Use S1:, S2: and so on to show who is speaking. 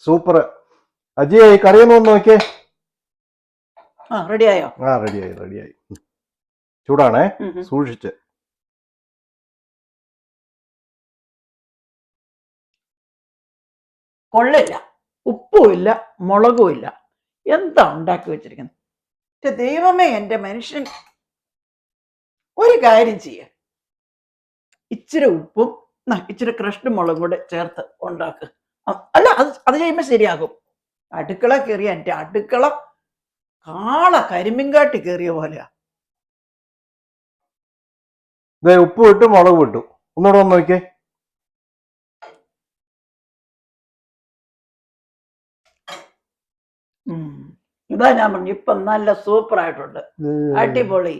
S1: Super. അജിയെ ഈ കറിയൊന്നും ഒന്ന് നോക്കിയേ.
S2: റെഡിയായോ?
S1: റെഡിയായി. ചൂടാണേ, സൂക്ഷിച്ച്.
S2: കൊള്ളില്ല, ഉപ്പുമില്ല, മുളകുമില്ല. എന്താ ഉണ്ടാക്കി വെച്ചിരിക്കുന്നത്? ദൈവമേ, എന്റെ മനുഷ്യൻ. ഒരു കാര്യം ചെയ്യ, ഇച്ചിരി ഉപ്പും ഇച്ചിരി ക്രഷ്ഡ് മുളകും കൂടെ ചേർത്ത് ഉണ്ടാക്ക്. അല്ല, അത് ചെയ്യുമ്പോ ശരിയാകും. അടുക്കള കയറിയ എന്റെ അടുക്കള കരിമ്പിൻകാട്ടി കയറിയ പോലെയാ.
S1: ഉപ്പ് വിട്ടു, മുളക് വിട്ടു. ഒന്നുകൂടെ ഒന്ന് നോക്കിയേ.
S2: ഇതാ ഞാൻ പറഞ്ഞു, ഇപ്പൊ നല്ല സൂപ്പർ ആയിട്ടുണ്ട്, അടിപൊളി.